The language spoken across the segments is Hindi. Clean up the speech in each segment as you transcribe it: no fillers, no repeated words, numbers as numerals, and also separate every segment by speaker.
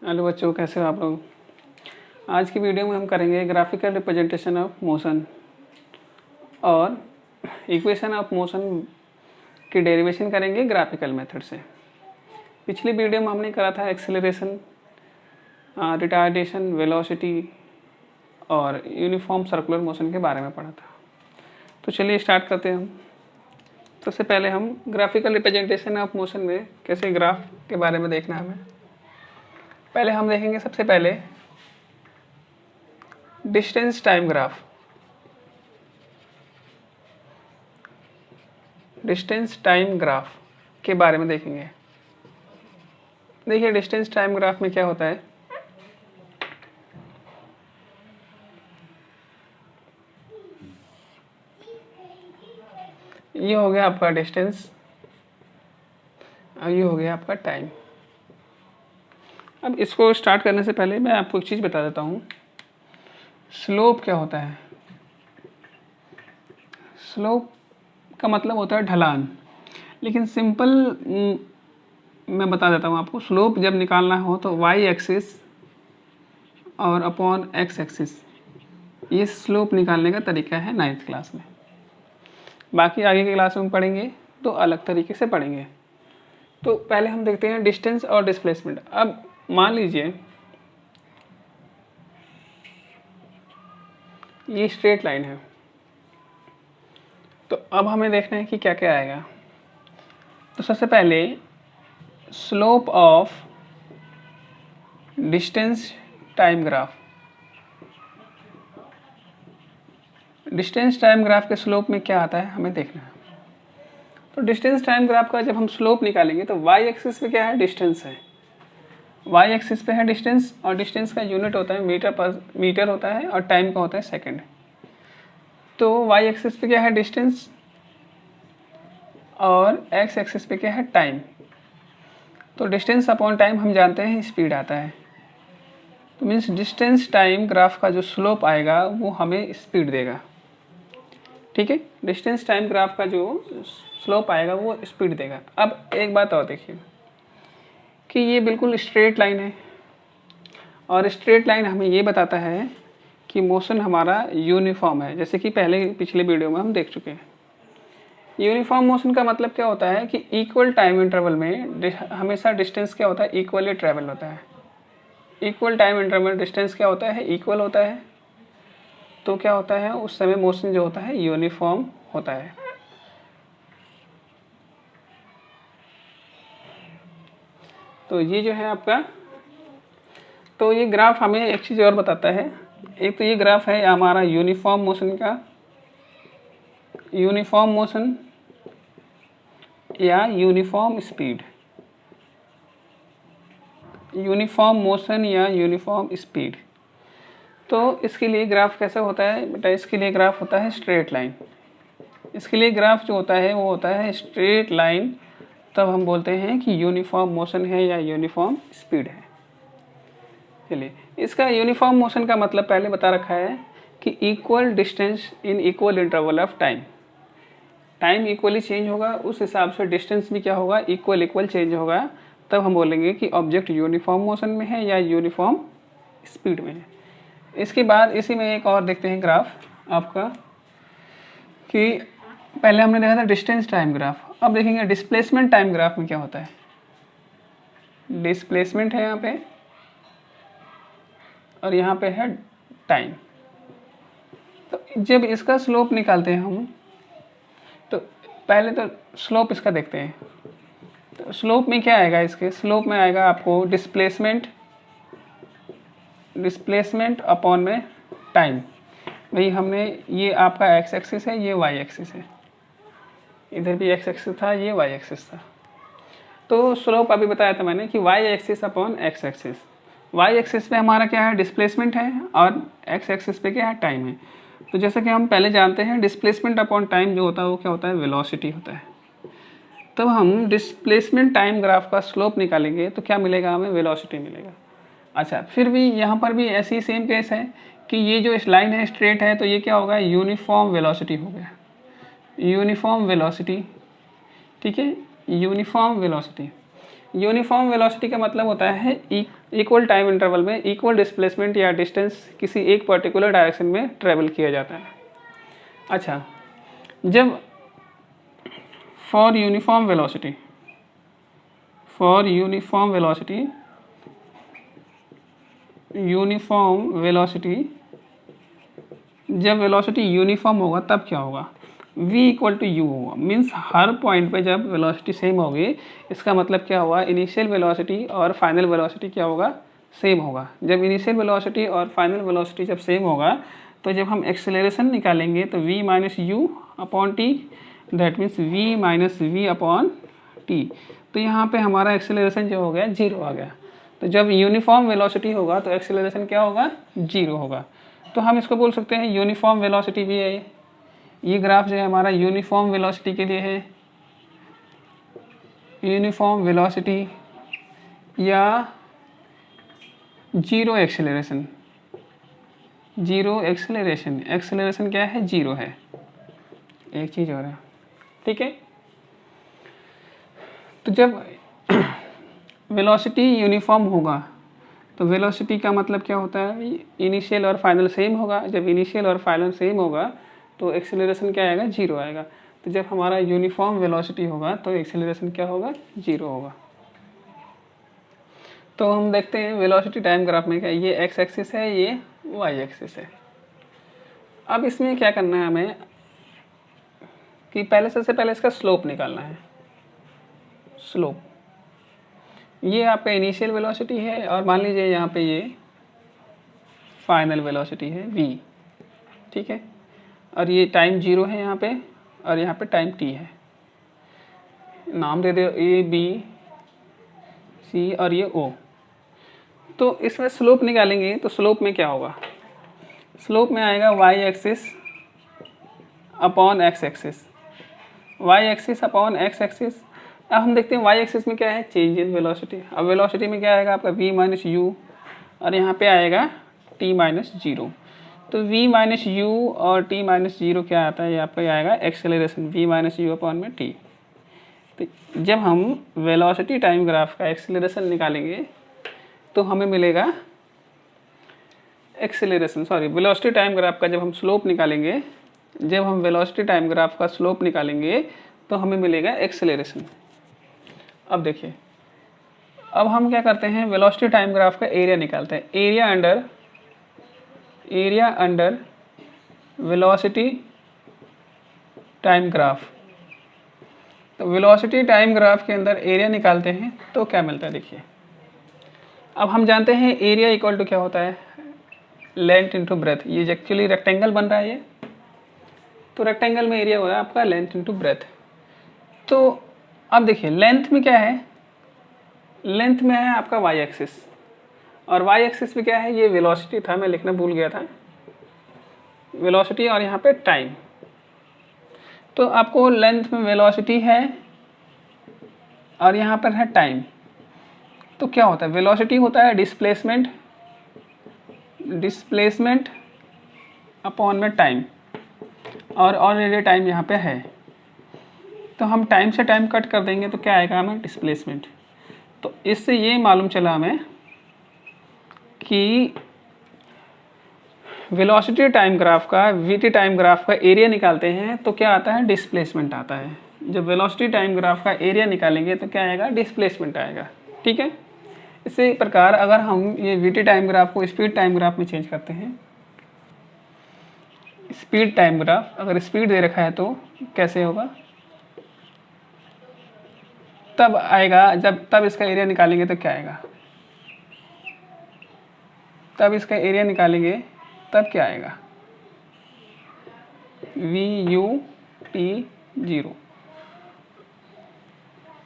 Speaker 1: हेलो बच्चों, कैसे हो आप लोग। आज की वीडियो में हम करेंगे ग्राफिकल रिप्रेजेंटेशन ऑफ मोशन और इक्वेशन ऑफ मोशन की डेरिवेशन करेंगे ग्राफिकल मेथड से। पिछली वीडियो में हमने करा था एक्सेलरेशन, रिटार्डेशन, वेलोसिटी और यूनिफॉर्म सर्कुलर मोशन के बारे में पढ़ा था। तो चलिए स्टार्ट करते हैं हम। सबसे पहले हम ग्राफिकल रिप्रेजेंटेशन ऑफ मोशन में कैसे ग्राफ के बारे में देखना है हमें। पहले हम देखेंगे सबसे पहले distance time graph. Distance time graph के बारे में देखेंगे। देखिए डिस्टेंस टाइम ग्राफ में क्या होता है। ये हो गया आपका डिस्टेंस और ये हो गया आपका टाइम। अब इसको स्टार्ट करने से पहले मैं आपको एक चीज़ बता देता हूँ। स्लोप क्या होता है। स्लोप का मतलब होता है ढलान, लेकिन सिंपल मैं बता देता हूँ आपको। स्लोप जब निकालना हो तो वाई एक्सिस और अपॉन एक्स एक्सिस, ये स्लोप निकालने का तरीका है 9th क्लास में। बाकी आगे के क्लास में पढ़ेंगे तो अलग तरीके से पढ़ेंगे। तो पहले हम देखते हैं डिस्टेंस और डिस्प्लेसमेंट। अब मान लीजिए ये स्ट्रेट लाइन है, तो अब हमें देखना है कि क्या क्या आएगा। तो सबसे पहले slope of distance time graph. Distance time graph के स्लोप में क्या आता है हमें देखना है। तो डिस्टेंस टाइम ग्राफ का जब हम स्लोप निकालेंगे तो वाई एक्सिस पे क्या है, डिस्टेंस है। वाई एक्सिस पे है डिस्टेंस, और डिस्टेंस का यूनिट होता है मीटर होता है, और टाइम का होता है सेकंड। तो वाई एक्सिस पे क्या है, डिस्टेंस, और एक्स एक्सिस पे क्या है, टाइम। तो डिस्टेंस अपॉन टाइम हम जानते हैं स्पीड आता है। तो मीन्स डिस्टेंस टाइम ग्राफ का जो स्लोप आएगा वो हमें स्पीड देगा। ठीक है, डिस्टेंस टाइम ग्राफ का जो स्लोप आएगा वो स्पीड देगा। अब एक बात और देखिए कि ये बिल्कुल स्ट्रेट लाइन है, और स्ट्रेट लाइन हमें ये बताता है कि मोशन हमारा यूनिफॉर्म है, जैसे कि पहले पिछले वीडियो में हम देख चुके हैं। यूनिफॉर्म मोशन का मतलब क्या होता है कि इक्वल टाइम इंटरवल में हमेशा डिस्टेंस क्या होता है, इक्वली ट्रेवल होता है। इक्वल टाइम इंटरवल डिस्टेंस क्या होता है, इक्वल होता है। तो क्या होता है उस समय मोशन जो होता है यूनिफॉर्म होता है। तो ये जो है आपका, तो ये ग्राफ हमें एक चीज़ और बताता है। एक तो ये ग्राफ है हमारा यूनिफॉर्म मोशन का, यूनिफॉर्म मोशन या यूनिफॉर्म स्पीड। यूनिफॉर्म मोशन या यूनिफॉर्म स्पीड। तो इसके लिए ग्राफ कैसा होता है बेटा, इसके लिए ग्राफ होता है स्ट्रेट लाइन। इसके लिए ग्राफ जो होता है वो होता है स्ट्रेट लाइन, तब हम बोलते हैं कि यूनिफॉर्म मोशन है या यूनिफॉर्म स्पीड है। चलिए, इसका यूनिफॉर्म मोशन का मतलब पहले बता रखा है कि equal distance in equal interval of time. Time equally change होगा, उस हिसाब से डिस्टेंस भी क्या होगा, इक्वल चेंज होगा। तब हम बोलेंगे कि ऑब्जेक्ट यूनिफॉर्म मोशन में है या यूनिफॉर्म स्पीड में है। इसके बाद इसी में एक और देखते हैं ग्राफ आपका, कि पहले हमने देखा था डिस्टेंस टाइम ग्राफ। अब देखेंगे डिस्प्लेसमेंट टाइम ग्राफ में क्या होता है। डिस्प्लेसमेंट है यहाँ पे, और यहाँ पे है टाइम। तो जब इसका स्लोप निकालते हैं हम, तो पहले तो स्लोप इसका देखते हैं। तो स्लोप में क्या आएगा, इसके स्लोप में आएगा आपको डिस्प्लेसमेंट अपॉन में टाइम। भाई हमने, ये आपका एक्स एक्सिस है, ये वाई एक्सिस है, इधर भी एक्स एक्सिस था, ये वाई एक्सिस था। तो स्लोप अभी बताया था मैंने कि Y axis upon X axis. Y axis पे हमारा क्या है, डिस्प्लेसमेंट है, और एक्स एक्सिस पे क्या है, टाइम है। तो जैसा कि हम पहले जानते हैं डिस्प्लेसमेंट अपॉन टाइम जो होता है वो क्या होता है, वेलोसिटी होता है। तब हम डिस्प्लेसमेंट टाइम ग्राफ का स्लोप निकालेंगे तो क्या मिलेगा, हमें वेलोसिटी मिलेगा। अच्छा, फिर भी यहाँ पर भी ऐसी सेम केस है कि ये जो इस लाइन है स्ट्रेट है, तो ये क्या होगा, यूनिफॉर्म वेलोसिटी हो गया, यूनिफॉर्म वेलोसिटी। ठीक है, यूनिफॉर्म वेलोसिटी। यूनिफॉर्म वेलोसिटी का मतलब होता है इक्वल टाइम इंटरवल में इक्वल डिस्प्लेसमेंट या डिस्टेंस किसी एक पर्टिकुलर डायरेक्शन में ट्रेवल किया जाता है। अच्छा, जब फॉर यूनिफॉर्म वेलोसिटी जब वेलोसिटी यूनिफॉर्म होगा तब क्या होगा, v इक्वल टू यू होगा। मीन्स हर पॉइंट पे जब वेलोसिटी सेम होगी, इसका मतलब क्या हुआ, इनिशियल वेलोसिटी और फाइनल वेलोसिटी क्या होगा, सेम होगा। जब इनिशियल वेलोसिटी और फाइनल वेलोसिटी जब सेम होगा तो जब हम एक्सेलरेशन निकालेंगे तो v minus u upon t, that means v minus v upon t. तो यहाँ पे हमारा एक्सेलरेशन जो हो गया 0 आ गया। तो जब यूनिफॉर्म वेलोसिटी होगा तो एक्सेलरेशन क्या होगा, 0 होगा। तो हम इसको बोल सकते हैं यूनिफॉर्म वेलोसिटी भी है। ये ग्राफ जो है हमारा यूनिफॉर्म वेलोसिटी के लिए है, यूनिफॉर्म वेलोसिटी या जीरो एक्सेलरेशन। एक्सेलरेशन क्या है, 0 है। एक चीज़ और है, ठीक है। तो जब वेलोसिटी यूनिफॉर्म होगा तो वेलोसिटी का मतलब क्या होता है, इनिशियल और फाइनल सेम होगा। जब इनिशियल और फाइनल सेम होगा तो एक्सेलरेशन क्या आएगा, 0 आएगा। तो जब हमारा यूनिफॉर्म वेलोसिटी होगा तो एक्सेलरेशन क्या होगा, 0 होगा। तो हम देखते हैं वेलोसिटी टाइम ग्राफ में क्या, ये एक्स एक्सिस है, ये वाई एक्सिस है। अब इसमें क्या करना है हमें कि पहले सबसे पहले इसका स्लोप निकालना है। स्लोप, ये आपका इनिशियल वेलोसिटी है और मान लीजिए यहाँ पे ये फाइनल वेलोसिटी है v, ठीक है। और ये टाइम 0 है यहाँ पे और यहाँ पे टाइम t है। नाम दे दो a b c और ये o। तो इसमें स्लोप निकालेंगे तो स्लोप में क्या होगा, स्लोप में आएगा y axis upon x axis, y axis upon x axis. अब हम देखते हैं y एक्सिस में क्या है, चेंज इन वेलोसिटी। अब वेलोसिटी में क्या आएगा आपका v माइनस यू और यहाँ पे आएगा t माइनस 0। तो v माइनस यू और t माइनस 0 क्या आता है, यहाँ पे आएगा acceleration v minus u upon में t। तो जब हम वेलोसिटी टाइम ग्राफ का एक्सेलरेशन निकालेंगे तो हमें मिलेगा वेलोसिटी टाइम ग्राफ का जब हम स्लोप निकालेंगे, जब हम वेलोसिटी टाइम ग्राफ का स्लोप निकालेंगे तो हमें मिलेगा एक्सेलरेशन। अब देखिए, अब हम क्या करते हैं, वेलोसिटी टाइम ग्राफ का एरिया निकालते हैं। Area under velocity time graph. तो वेलोसिटी टाइम ग्राफ के अंदर एरिया निकालते हैं तो क्या मिलता है, देखिए। अब हम जानते हैं एरिया इक्वल टू क्या होता है, लेंथ इंटू ब्रेथ। ये एक्चुअली रेक्टेंगल बन रहा है ये, तो रेक्टेंगल में एरिया हो रहा है आपका लेंथ इंटू ब्रेथ। तो अब देखिए लेंथ में क्या है, लेंथ में है आपका y एक्सिस और y एक्सिस में क्या है, ये वेलोसिटी था, मैं लिखना भूल गया था, वेलोसिटी और यहाँ पे टाइम। तो आपको लेंथ में वेलोसिटी है और यहाँ पर है टाइम। तो क्या होता है, वेलोसिटी होता है डिस्प्लेसमेंट अपॉन में टाइम और ऑलरेडी टाइम यहाँ पे है। तो हम टाइम से टाइम कट कर देंगे तो क्या आएगा हमें, डिस्प्लेसमेंट। तो इससे ये मालूम चला हमें कि वेलोसिटी टाइम ग्राफ का वीटी टाइम ग्राफ का एरिया निकालते हैं तो क्या आता है, डिस्प्लेसमेंट आता है। जब वेलोसिटी टाइम ग्राफ का एरिया निकालेंगे तो क्या आएगा, डिस्प्लेसमेंट आएगा, ठीक है। इसी प्रकार अगर हम ये वीटी टाइम ग्राफ को स्पीड टाइम ग्राफ में चेंज करते हैं, स्पीड टाइम ग्राफ, अगर स्पीड दे रखा है तो कैसे होगा, तब आएगा तब इसका एरिया निकालेंगे तो क्या आएगा, तब इसका एरिया निकालेंगे तब क्या आएगा, V U T 0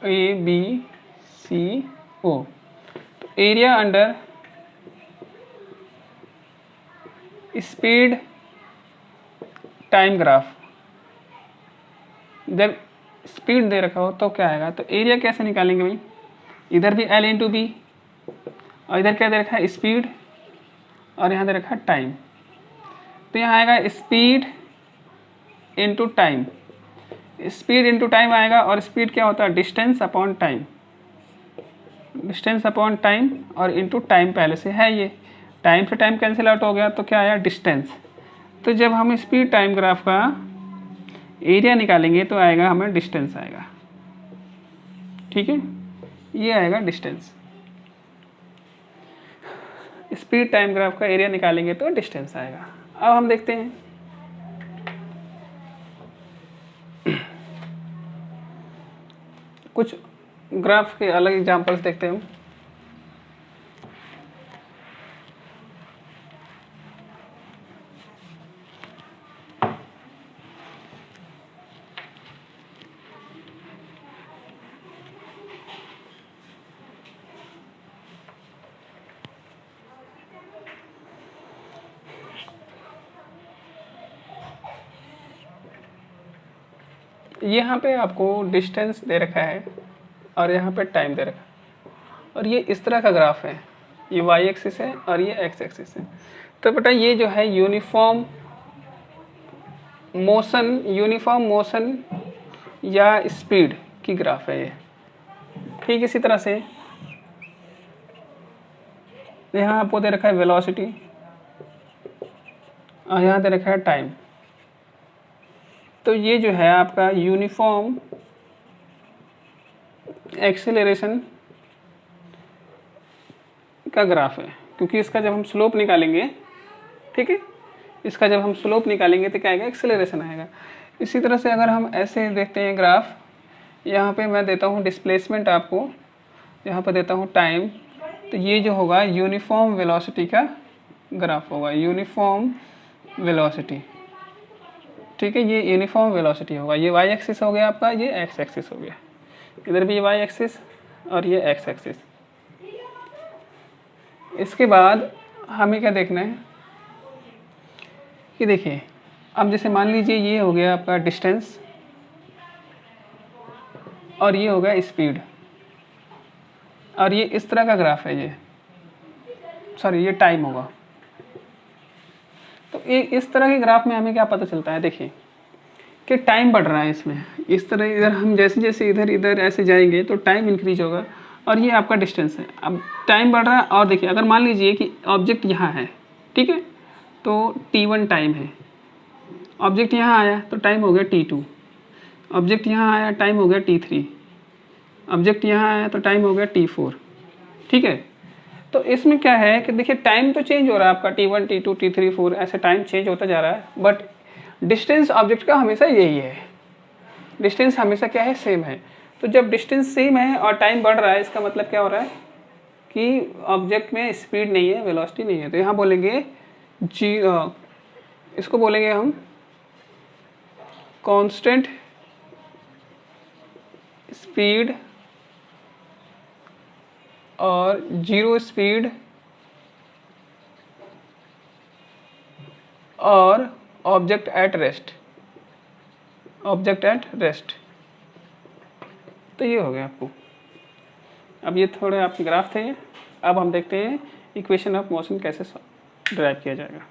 Speaker 1: A B C O. तो area under speed time graph, जब स्पीड दे रखा हो तो क्या आएगा, तो एरिया कैसे निकालेंगे भाई, इधर भी L इंटू बी और इधर क्या दे रखा है, स्पीड और यहाँ दे रखा है टाइम। तो यहाँ आएगा speed into time, speed into time आएगा और स्पीड क्या होता है, distance upon time. Distance upon time और इनटू टाइम पहले से है, ये टाइम से टाइम कैंसिल आउट हो गया तो क्या आया डिस्टेंस। तो जब हम स्पीड टाइम ग्राफ का एरिया निकालेंगे तो आएगा हमें डिस्टेंस आएगा, ठीक है, ये आएगा डिस्टेंस। स्पीड टाइम ग्राफ का एरिया निकालेंगे तो डिस्टेंस आएगा। अब हम देखते हैं कुछ ग्राफ के अलग एग्जांपल्स देखते हैं हम। यहाँ पे आपको डिस्टेंस दे रखा है और यहाँ पे टाइम दे रखा है और ये इस तरह का ग्राफ है, ये वाई एक्सिस है और ये एक्स एक्सिस है। तो बेटा ये जो है यूनिफॉर्म मोशन या स्पीड की ग्राफ है ये। ठीक इसी तरह से यहाँ आपको दे रखा है वेलोसिटी और यहाँ दे रखा है टाइम। तो ये जो है आपका यूनिफॉर्म एक्सेलरेशन का ग्राफ है, क्योंकि इसका जब हम स्लोप निकालेंगे, ठीक है, इसका जब हम स्लोप निकालेंगे तो क्या आएगा, एक्सेलरेशन आएगा। इसी तरह से अगर हम ऐसे देखते हैं ग्राफ, यहाँ पे मैं देता हूँ डिस्प्लेसमेंट आपको, यहाँ पे देता हूँ टाइम, तो ये जो होगा यूनिफॉर्म वेलोसिटी का ग्राफ होगा, यूनिफॉर्म वेलोसिटी, ठीक है, ये यूनिफॉर्म वेलोसिटी होगा। ये वाई एक्सिस हो गया आपका, ये एक्स एक्सिस हो गया, इधर भी ये वाई एक्सिस और ये एक्स एक्सिस। इसके बाद हमें क्या देखना है कि देखिए, अब जैसे मान लीजिए ये हो गया आपका डिस्टेंस और ये हो गया स्पीड और ये इस तरह का ग्राफ है, ये सॉरी ये टाइम होगा। तो इस तरह के ग्राफ में हमें क्या पता चलता है, देखिए कि टाइम बढ़ रहा है इसमें, इस तरह इधर हम जैसे जैसे इधर इधर ऐसे जाएंगे तो टाइम इंक्रीज होगा और ये आपका डिस्टेंस है। अब टाइम बढ़ रहा है और देखिए अगर मान लीजिए कि ऑब्जेक्ट यहाँ है, ठीक है, तो t1 टाइम है, ऑब्जेक्ट यहाँ आया तो टाइम हो गया t2, ऑब्जेक्ट यहाँ आया टाइम हो गया t3, ऑब्जेक्ट यहाँ आया तो टाइम हो गया t4, ठीक है। तो इसमें क्या है कि देखिए टाइम तो चेंज हो रहा है आपका, t1 t2 t3 4 ऐसे टाइम चेंज होता जा रहा है, बट डिस्टेंस ऑब्जेक्ट का हमेशा यही है, डिस्टेंस हमेशा क्या है, सेम है। तो जब डिस्टेंस सेम है और टाइम बढ़ रहा है, इसका मतलब क्या हो रहा है कि ऑब्जेक्ट में स्पीड नहीं है, वेलोसिटी नहीं है। तो यहाँ बोलेंगे इसको बोलेंगे हम कांस्टेंट स्पीड और जीरो स्पीड और object at rest, object at rest. तो ये हो गया आपको। अब ये थोड़े आपके ग्राफ थे, अब हम देखते हैं इक्वेशन ऑफ मोशन कैसे ड्राइव किया जाएगा।